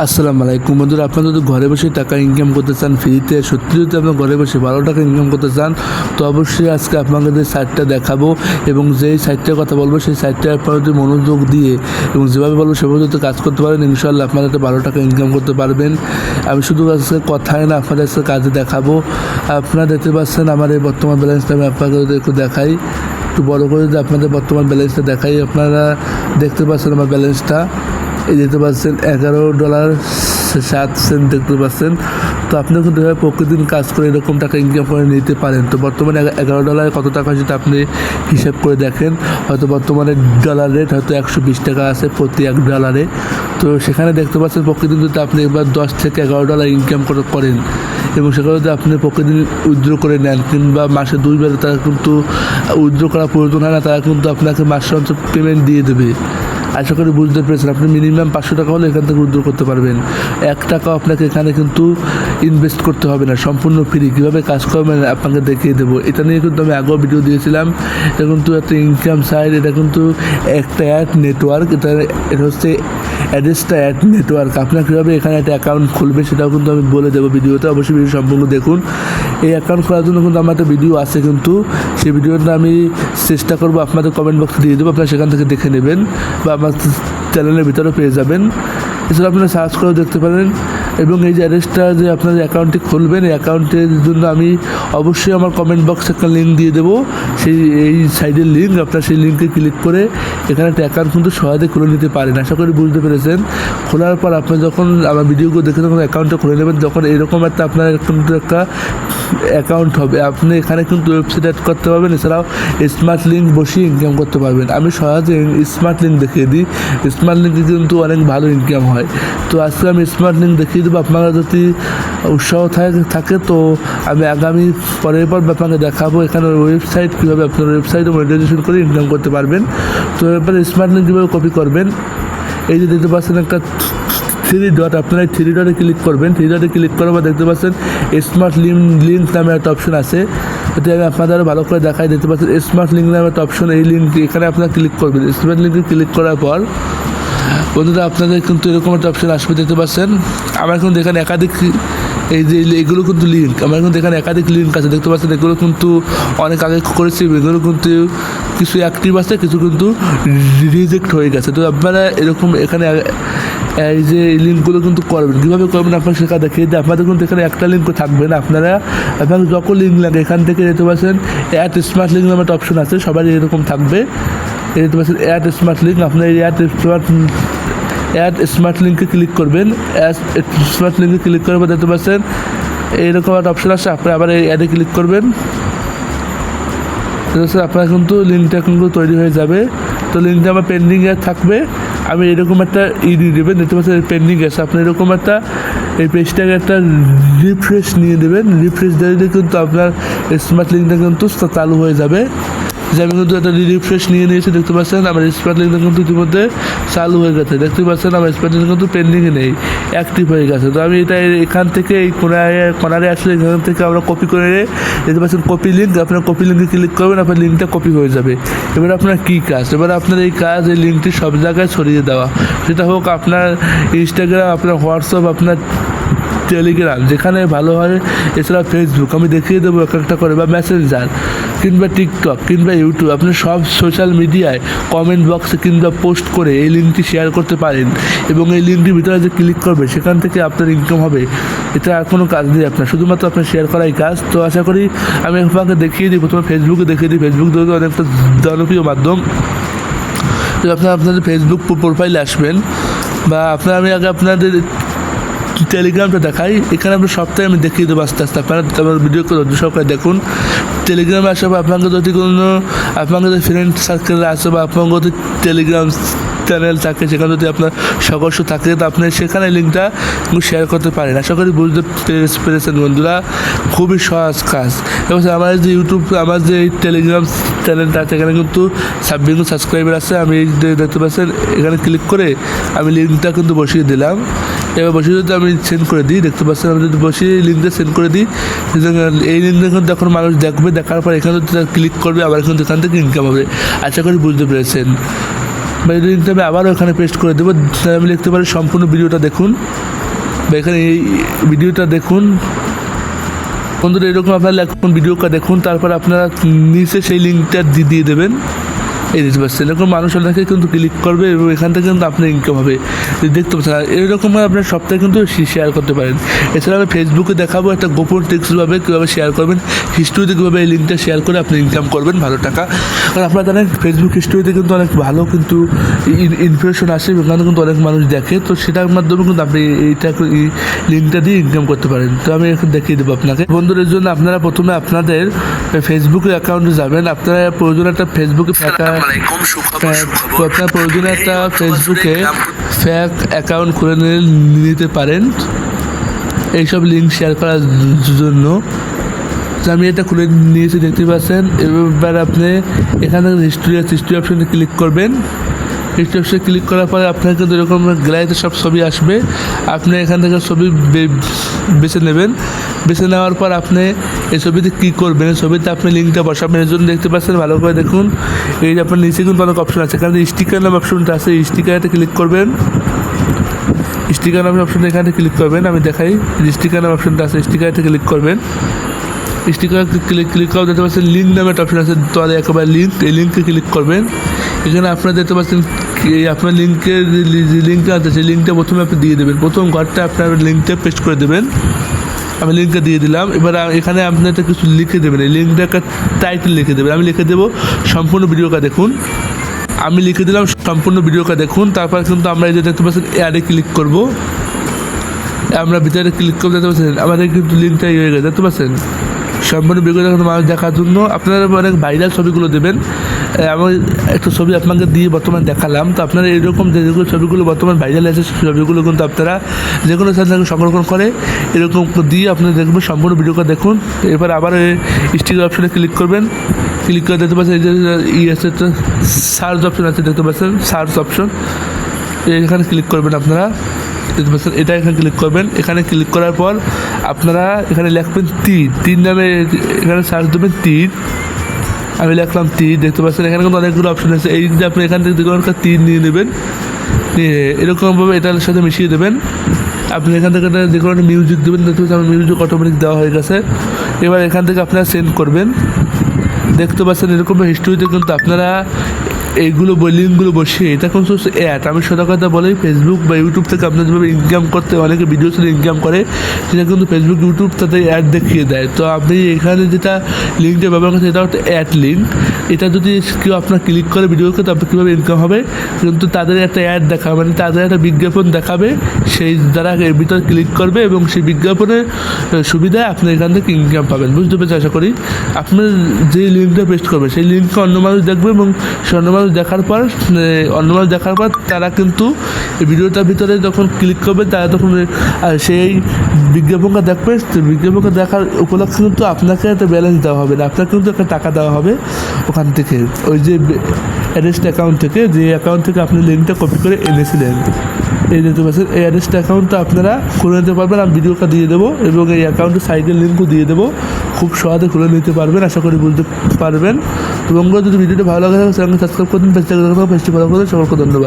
আসসালামু আলাইকুম বন্ধুরা, আপনারা যদি ঘরে বসে টাকা ইনকাম করতে চান ফ্রিতে, সত্যি যদি আপনার ঘরে বসে 12 টাকা ইনকাম করতে চান, তো অবশ্যই আজকে আপনাদের সাইটটা দেখাবো এবং যেই সাইটটার কথা বলবো সেই সাইটটা আপনারা যদি মনোযোগ দিয়ে এবং যেভাবে বলবো সেভাবে যদি কাজ করতে পারেন, ইনশাআল্লাহ আপনারা একটা 12 টাকা ইনকাম করতে পারবেন। আমি শুধু আজকে কথায় না, আপনাদের আজকে কাজে দেখাবো। আপনারা দেখতে পাচ্ছেন আমার এই বর্তমান ব্যালেন্সটা আমি আপনাদের একটু দেখাই, একটু বড় করে যদি আপনাদের বর্তমান ব্যালেন্সটা দেখাই। আপনারা দেখতে পাচ্ছেন আমার ব্যালেন্সটা, এই দেখতে পাচ্ছেন $11.07 দেখতে পাচ্ছেন। তো আপনি কিন্তু প্রতিদিন কাজ করে এরকম টাকা ইনকাম করে নিতে পারেন। তো বর্তমানে $11 কত টাকা সেটা আপনি হিসাব করে দেখেন। হয়তো বর্তমানে ডলার রেট হয়তো 120 টাকা আছে প্রতি $1। তো সেখানে দেখতে পাচ্ছেন প্রতিদিন যদি আপনি এবার $10 থেকে $11 ইনকাম করেন এবং সেখানে যদি আপনি প্রতিদিন উইথড্র করে নেন কিংবা মাসে 2 বার, তারা কিন্তু উইথড্র করার প্রয়োজন হয় না, তারা কিন্তু আপনাকে মাসে অন্তত পেমেন্ট দিয়ে দেবে। আশা করি বুঝতে পেরেছেন। আপনি মিনিমাম 500 টাকা হলে এখান থেকে উইথড্র করতে পারবেন। 1 টাকাও আপনাকে এখানে কিন্তু ইনভেস্ট করতে হবে না, সম্পূর্ণ ফ্রি। কীভাবে কাজ করবেন আপনাকে দেখিয়ে দেবো। এটা নিয়ে কিন্তু আমি আগেও ভিডিও দিয়েছিলাম। এটা কিন্তু একটা ইনকাম সাইট, এটা কিন্তু একটা অ্যাড নেটওয়ার্ক। এটা হচ্ছে অ্যাড্রেসটা অ্যাড নেটওয়ার্ক। আপনার কীভাবে এখানে একটা অ্যাকাউন্ট খুলবে সেটাও কিন্তু আমি বলে দেবো ভিডিওতে, অবশ্যই ভিডিও সম্পূর্ণ দেখুন। এই অ্যাকাউন্ট খোলার জন্য কিন্তু আমার একটা ভিডিও আছে, কিন্তু সেই ভিডিওটা আমি চেষ্টা করবো আপনাদের কমেন্ট বক্সে দিয়ে দেবো, আপনারা সেখান থেকে দেখে নেবেন বা আমার চ্যানেলের ভিতরে পেয়ে যাবেন। এছাড়া আপনারা সার্চ করেও দেখতে পারেন। এবং এই যে অ্যাড্রেসটা যে আপনাদের অ্যাকাউন্টটি খুলবেন, এই অ্যাকাউন্টের জন্য আমি অবশ্যই আমার কমেন্ট বক্সে একটা লিঙ্ক দিয়ে দেবো, এই সাইডের লিঙ্ক। আপনার সেই লিঙ্কে ক্লিক করে এখানে একটা অ্যাকাউন্ট কিন্তু সহজে খুলে নিতে পারেন। আশা করি বুঝতে পেরেছেন। খোলার পর আপনি যখন আমার ভিডিওগুলো দেখে যখন অ্যাকাউন্টটা খুলে নেবেন, যখন এরকম আপনার কিন্তু একটা অ্যাকাউন্ট হবে, আপনি এখানে কিন্তু ওয়েবসাইট অ্যাড করতে পারবেন। এছাড়াও স্মার্ট লিঙ্ক বসিয়ে ইনকাম করতে পারবেন। আমি সহজে স্মার্ট লিঙ্ক দেখিয়ে দিই। স্মার্ট লিঙ্কে কিন্তু অনেক ভালো ইনকাম হয়। তো আজকে আমি স্মার্ট লিঙ্ক দেখিয়ে দেবো। আপনারা যদি উৎসাহ থাকে তো আমি আগামী পরের আপনাকে দেখাবো এখানে ওয়েবসাইট কীভাবে আপনার ওয়েবসাইটে মনিটাইজেশন করে ইনকাম করতে পারবেন। তো এরপরে স্মার্ট লিঙ্ক কীভাবে কপি করবেন, এই যে দেখতে পাচ্ছেন একটা 3 ডট, আপনারা 3 ডটে ক্লিক করবেন। 3 ডটে ক্লিক করার পর দেখতে পাচ্ছেন স্মার্ট লিঙ্ক নামে একটা অপশন আছে। এটা আমি আপনাদের ভালো করে দেখাই। দেখতে পাচ্ছেন স্মার্ট লিঙ্ক নামে একটা অপশন, এই লিঙ্ক এখানে আপনারা ক্লিক করবেন। স্মার্ট লিঙ্কে ক্লিক করার পর বন্ধুরা আপনাদের কিন্তু এরকম একটা অপশন আসবে। দেখতে পাচ্ছেন আমার কিন্তু এখানে একাধিক, এই যে এগুলো কিন্তু লিঙ্ক, আমার কিন্তু এখানে একাধিক লিঙ্ক আছে। দেখতে পাচ্ছেন এগুলো কিন্তু অনেক আগে করেছি, এগুলো কিন্তু কিছু অ্যাক্টিভ আছে, কিছু কিন্তু রিজেক্ট হয়ে গেছে। তো আপনারা এরকম এখানে এই যে লিঙ্কগুলো কিন্তু করবেন। কীভাবে করবেন আপনার সেটা দেখিয়ে দিই। আপনাদের কিন্তু এখানে একটা লিঙ্কও থাকবে না। আপনাদের যখন লিঙ্ক লাগে এখান থেকে দেখতে পাচ্ছেন অ্যাড স্মার্ট লিঙ্ক নামে একটা অপশন আছে, সবারই এরকম থাকবে। এই দেখতে পাচ্ছেন অ্যাড স্মার্ট লিঙ্ক, আপনার এই অ্যাড স্মার্ট লিঙ্কে ক্লিক করবেন। স্মার্ট লিঙ্কে ক্লিক করার পর দেখতে পাচ্ছেন এইরকম একটা অপশন আসছে, আপনি আবার এই অ্যাডে ক্লিক করবেন। আপনার কিন্তু লিঙ্কটা কিন্তু তৈরি হয়ে যাবে। তো লিঙ্কটা আমার পেন্ডিংয়ে থাকবে। আমি এরকম একটা দিয়ে দেবেন। দেখতে পাচ্ছেন পেন্ডিং আছে, আপনি এরকম একটা এই পেজটাকে একটা রিফ্রেশ নিয়ে দেবেন। রিফ্রেশ দিলে কিন্তু আপনার স্মার্ট লিঙ্কটা কিন্তু চালু হয়ে যাবে। যে আমি কিন্তু একটা রিফ্রেশ নিয়ে নিয়েছি। দেখতে পাচ্ছেন আমার স্মার্ট লিঙ্কটা কিন্তু ইতিমধ্যে চালু হয়ে গেছে। দেখতে পাচ্ছেন আমার স্মার্ট লিঙ্ক কিন্তু পেন্ডিংয়ে নেই, অ্যাক্টিভ হয়ে গেছে। তো আমি এটা এখান থেকে এই কোনারে আসলে এখান থেকে আমরা কপি করে, দেখতে পাচ্ছেন কপি লিঙ্ক, আপনার কপি লিঙ্কে ক্লিক করবেন, আপনার লিঙ্কটা কপি হয়ে যাবে। এবার আপনার কী কাজ, এবার আপনার এই কাজ এই লিঙ্কটি সব জায়গায় ছড়িয়ে দেওয়া, সেটা হোক আপনার ইনস্টাগ্রাম, আপনার হোয়াটসঅ্যাপ, আপনার টেলিগ্রাম, যেখানে ভালো হয়। এছাড়া ফেসবুক আমি দেখিয়ে দেবো একটা করে, বা মেসেঞ্জার কিংবা টিকটক কিংবা ইউটিউব, আপনি সব সোশ্যাল মিডিয়ায় কমেন্ট বক্সে কিংবা পোস্ট করে এই লিঙ্কটি শেয়ার করতে পারেন এবং এই লিঙ্কটির ভিতরে যে ক্লিক করবে সেখান থেকে আপনার ইনকাম হবে। এটা আর কোনো কাজ নেই আপনার, শুধুমাত্র আপনার শেয়ার করাই কাজ। তো আশা করি আমি আপনাকে দেখিয়ে দিই। প্রথমে ফেসবুকে দেখিয়ে দিই। ফেসবুক যেহেতু অনেকটা জনপ্রিয় মাধ্যম, তো আপনাদের ফেসবুক প্রোফাইলে আসবেন, বা আমি আগে আপনাদের টেলিগ্রামটা দেখাই। এখানে আপনার সপ্তাহে আমি দেখিয়ে দেবো আস্তে আস্তে। আপনারা আমার ভিডিও করে সবকারে দেখুন। টেলিগ্রামে আসবে আপনাকে যদি কোনো আপনাদের ফ্রেন্ড সার্কেলে আসে বা আপনার যদি টেলিগ্রাম চ্যানেল থাকে, সেখানে যদি আপনার সদস্য থাকে, তো আপনি সেখানে লিঙ্কটা শেয়ার করতে পারেন। আশা করি বুঝতে পেরেছেন বন্ধুরা, খুবই সহজ কাজ। এবং আমার যে ইউটিউব, আমার যে টেলিগ্রাম চ্যানেলটা আছে, এখানে কিন্তু 26 সাবস্ক্রাইবার আছে। আমি দেখতে পাচ্ছেন এখানে ক্লিক করে আমি লিঙ্কটা কিন্তু বসিয়ে দিলাম। এবার বসিয়ে যদি আমি সেন্ড করে দিই, দেখতে পাচ্ছেন আমি যদি বসিয়ে লিঙ্কটা সেন্ড করে দিই, এই লিঙ্কটা কিন্তু এখন মানুষ দেখবে। দেখার পর এখানে যদি ক্লিক করবে, আবার কিন্তু এখান থেকে ইনকাম হবে। আশা করি বুঝতে পেরেছেন। বা এই লিঙ্কটা আমি আবারও এখানে পেস্ট করে দেবো। আমি লিখতে পারি সম্পূর্ণ ভিডিওটা দেখুন। বা এখানে এই ভিডিওটা দেখুন বন্ধুরা, এরকম আপনারা এখন ভিডিওটা দেখুন, তারপর আপনারা নিচে সেই লিঙ্কটা দিয়ে দেবেন। এই দেখতে পাচ্ছেন এরকম মানুষ অনেকে কিন্তু ক্লিক করবে এবং এখান থেকে কিন্তু আপনার ইনকাম হবে, দেখতে পাচ্ছেন। আর এরকমভাবে আপনার সপ্তাহে কিন্তু শেয়ার করতে পারেন। এছাড়া আমি ফেসবুকে দেখাবো একটা গোপন টিপসভাবে কীভাবে শেয়ার করবেন, হিস্ট্রিতে কীভাবে এই লিঙ্কটা শেয়ার করে আপনি ইনকাম করবেন ভালো টাকা। কারণ আপনারা জানেন ফেসবুক হিস্ট্রিতে কিন্তু অনেক ভালো কিন্তু ইনফরমেশন আসে, এখানে কিন্তু অনেক মানুষ দেখে, তো সেটার মাধ্যমে কিন্তু আপনি এইটা লিঙ্কটা দিয়ে ইনকাম করতে পারেন। তো আমি এখন দেখিয়ে দেবো আপনাকে বন্ধুদের জন্য। আপনারা প্রথমে আপনাদের ফেসবুকে অ্যাকাউন্টে যাবেন। আপনারা প্রয়োজন একটা ফেসবুকে আপনার প্রয়োজনে একটা ফেসবুকে ফ্যাক অ্যাকাউন্ট খুলে নিতে পারেন এইসব লিঙ্ক শেয়ার করার জন্য। আমি এটা খুলে নিয়েছি দেখতে পাচ্ছেন। এবার আপনি এখানে হিস্ট্রি অপশনে ক্লিক করবেন। হিস্ট্রি অপশনে ক্লিক করার পরে আপনার কিন্তু এরকম গ্যালারিতে সব ছবি আসবে। আপনি এখান থেকে ছবি বেছে নেবেন। বেছে নেওয়ার পর আপনি এই ছবিতে কী করবেন, এই ছবিতে আপনি লিঙ্কটা বসাবেন। এর জন্য দেখতে পাচ্ছেন ভালো করে দেখুন, এই যে আপনার নিচে কিন্তু অনেক অপশন আছে। এখানে স্টিকার নাম অপশনটা আছে, স্টিকারটা ক্লিক করবেন। স্টিকার নামের অপশনটা এখানে ক্লিক করবেন। আমি দেখাই, স্টিকার নাম অপশনটা আছে, স্টিকারটা ক্লিক করবেন। স্টিকার ক্লিক করা দেখতে পাচ্ছেন লিঙ্ক নামে একটা অপশন আছে, তাহলে একেবারে লিঙ্ক, এই লিঙ্কে ক্লিক করবেন। এখানে আপনারা দেখতে পাচ্ছেন আপনার লিঙ্কের যে লিঙ্কটা আছে সেই লিঙ্কটা প্রথমে আপনি দিয়ে দেবেন। প্রথম ঘরটা আপনার লিঙ্কটা পেস্ট করে দেবেন। আমি লিঙ্কটা দিয়ে দিলাম। এবার এখানে আপনার কিছু লিখে দেবেন, এই লিঙ্কটা একটা টাইটেল লিখে দেবেন। আমি লিখে দেবো সম্পূর্ণ ভিডিওটা দেখুন। আমি লিখে দিলাম সম্পূর্ণ ভিডিওটা দেখুন। তারপর কিন্তু আমরা এই যে দেখতে পাচ্ছেন অ্যাডে ক্লিক করব। আমরা ভিতরে ক্লিক করবো, দেখতে পাচ্ছেন আমাদের কিন্তু লিঙ্কটা হয়ে গেছে, দেখতে পাচ্ছেন সম্পূর্ণ ভিডিও মানুষ দেখার জন্য। আপনারা অনেক ভাইরাল ছবিগুলো দেবেন। আমি একটা ছবি আপনাকে দিয়ে বর্তমানে দেখালাম। তো আপনারা এরকম যেগুলো ছবিগুলো বর্তমানে ভাইরাল আছে সেই ছবিগুলো কিন্তু আপনারা যে কোনো স্থান থেকে সংরক্ষণ করে এরকম দিয়ে আপনারা দেখবেন সম্পূর্ণ ভিডিওটা দেখুন। এবার আবার স্টিকার অপশনে ক্লিক করবেন। ক্লিক করে দেখতে পাচ্ছেন এই যে আছে সার্চ অপশন আছে, দেখতে পাচ্ছেন সার্চ অপশন, এখানে ক্লিক করবেন। আপনারা দেখতে পাচ্ছেন এটা এখানে ক্লিক করবেন। এখানে ক্লিক করার পর আপনারা এখানে লিখবেন তীর নামে, এখানে সার্চ দেবেন তীর। আমি লিখলাম তীর, দেখতে পাচ্ছেন এখানে কিন্তু অনেকগুলো অপশন আছে। এই যে আপনি এখান থেকে যে কোনো একটা তীর নিয়ে নেবেন, নিয়ে এরকমভাবে এটার সাথে মিশিয়ে দেবেন। আপনি এখান থেকে যে কোনো একটা মিউজিক দেবেন, দেখতে পাচ্ছেন আমার মিউজিক অটোমেটিক দেওয়া হয়ে গেছে। এবার এখান থেকে আপনারা সেন্ড করবেন। দেখতে পাচ্ছেন এরকম হিস্ট্রিতে কিন্তু আপনারা এইগুলো লিঙ্কগুলো বসিয়ে এটা কিন্তু অ্যাড। আমি সোজা কথা বলি, ফেসবুক বা ইউটিউব থেকে আপনার যেভাবে ইনকাম করতে অনেকে ভিডিও ছেড়ে ইনকাম করে, সেটা কিন্তু ফেসবুক ইউটিউব তাদের অ্যাড দেখিয়ে দেয়। তো আপনি এখানে যেটা লিঙ্কটা ব্যবহার করছেন এটা হচ্ছে অ্যাড লিঙ্ক। এটা যদি কেউ আপনার ক্লিক করে ভিডিওকে, তারপর কীভাবে ইনকাম হবে, কিন্তু তাদের একটা অ্যাড দেখাবে, মানে তাদের একটা বিজ্ঞাপন দেখাবে, সেই যারা এর ভিতরে ক্লিক করবে এবং সেই বিজ্ঞাপনের সুবিধায় আপনি এখান থেকে ইনকাম পাবেন। বুঝতে পেরেছি আশা করি। আপনার যে লিঙ্কটা পেস্ট করবে সেই লিঙ্ককে অন্য মানুষ দেখবে এবং সে অন্য মানুষ দেখার পর তারা কিন্তু এই ভিডিওটার ভিতরে যখন ক্লিক করবে তারা তখন সেই বিজ্ঞাপনটা দেখবে। বিজ্ঞাপনটা দেখার উপলক্ষে কিন্তু আপনাকে একটা ব্যালেন্স দেওয়া হবে না, আপনাকে কিন্তু একটা টাকা দেওয়া হবে ওখান থেকে, ওই যে অ্যাড্রেসড অ্যাকাউন্ট থেকে, যে অ্যাকাউন্ট থেকে আপনি লিঙ্কটা কপি করে এনেছিলেন। এই দেখতে পাচ্ছেন এই অ্যাড্রেসড অ্যাকাউন্টটা আপনারা খুলে নিতে পারবেন। আমি ভিডিওটা দিয়ে দেবো এবং এই অ্যাকাউন্টের সাইডের লিঙ্কও দিয়ে দেবো, খুব সহজে খুলে নিতে পারবেন, আশা করি বুঝতে পারবেন। এবং যদি ভিডিওটা ভালো লাগে চ্যানেলকে সাবস্ক্রাইব করবেন, পেজটা ফলো করবেন। সকলকে ধন্যবাদ।